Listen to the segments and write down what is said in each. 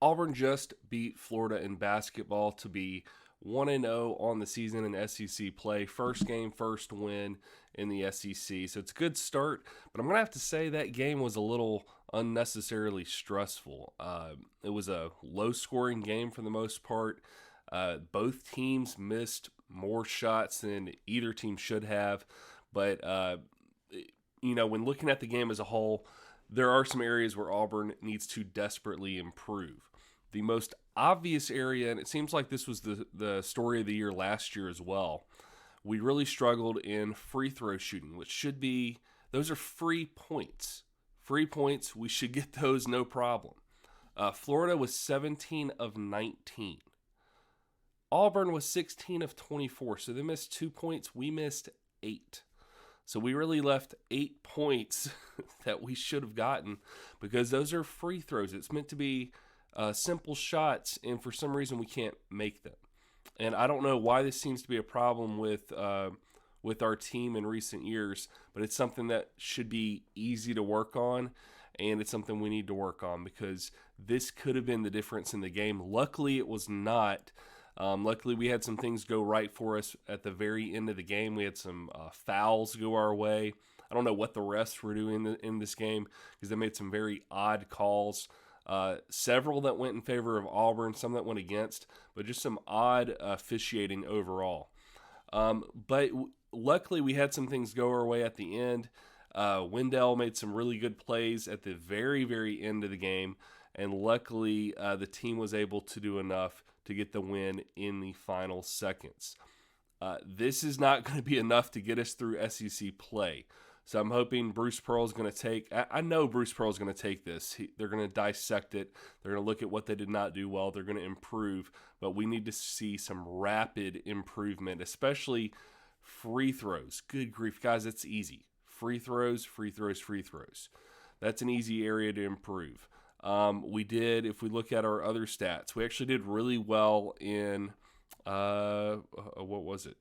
Auburn just beat Florida in basketball to be 1-0 on the season in SEC play. First game, first win in the SEC. So it's a good start, but I'm going to have to say that game was a little unnecessarily stressful. It was a low-scoring game for the most part. Both teams missed more shots than either team should have, but when looking at the game as a whole, there are some areas where Auburn needs to desperately improve. The most obvious area, and it seems like this was the story of the year last year as well, we really struggled in free throw shooting, which should be, those are free points. Free points, we should get those no problem. Florida was 17 of 19. Auburn was 16 of 24, so they missed 2 points. We missed 8. So we really left 8 points that we should have gotten because those are free throws. It's meant to be simple shots, and for some reason we can't make them. And I don't know why this seems to be a problem with our team in recent years, but it's something that should be easy to work on, and it's something we need to work on because this could have been the difference in the game. Luckily, it was not. Luckily, we had some things go right for us at the very end of the game. We had some fouls go our way. I don't know what the refs were doing in this game because they made some very odd calls. Several that went in favor of Auburn, some that went against, but just some odd officiating overall. But luckily, we had some things go our way at the end. Wendell made some really good plays at the very, very end of the game, and luckily, the team was able to do enough to get the win in the final seconds. This is not going to be enough to get us through SEC play. So I'm hoping Bruce Pearl is going to take, I know Bruce Pearl is going to take this. They're going to dissect it. They're going to look at what they did not do well. They're going to improve. But we need to see some rapid improvement, especially free throws. Good grief, guys, that's easy. Free throws, free throws, free throws. That's an easy area to improve. We did, if we look at our other stats, we actually did really well in, what was it?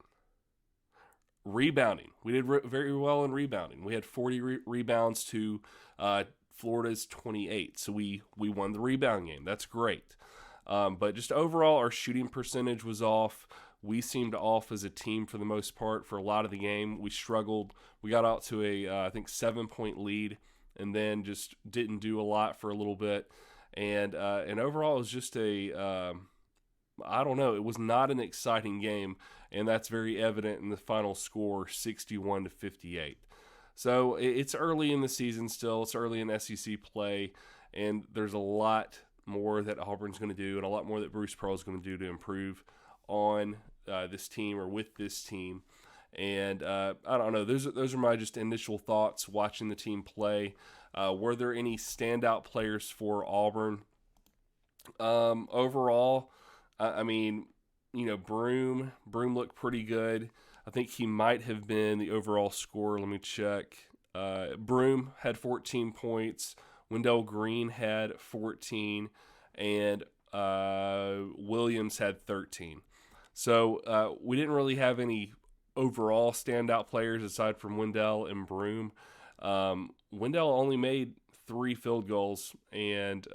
Rebounding. We did very well in rebounding. We had 40 rebounds to Florida's 28. So we won the rebound game. That's great. But just overall, our shooting percentage was off. We seemed off as a team for the most part for a lot of the game. We struggled. We got out to I think 7-point lead and then just didn't do a lot for a little bit. And overall, it was just I don't know. It was not an exciting game, and that's very evident in the final score, 61-58. So it's early in the season still. It's early in SEC play, and there's a lot more that Auburn's going to do and a lot more that Bruce Pearl is going to do to improve on this team or with this team. And I don't know. Those are my just initial thoughts watching the team play. Were there any standout players for Auburn? Overall, I mean, Broom looked pretty good. I think he might have been the overall scorer. Let me check. Broom had 14 points. Wendell Green had 14. And Williams had 13. So we didn't really have any overall standout players aside from Wendell and Broom. Wendell only made 3 field goals and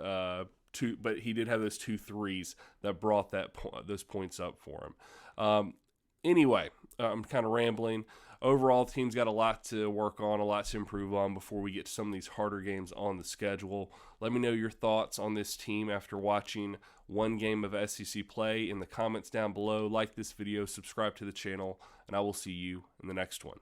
two, but he did have those 2 threes that brought those points up for him. Anyway, I'm kind of rambling. Overall, the team's got a lot to work on, a lot to improve on before we get to some of these harder games on the schedule. Let me know your thoughts on this team after watching one game of SEC play in the comments down below. Like this video, subscribe to the channel, and I will see you in the next one.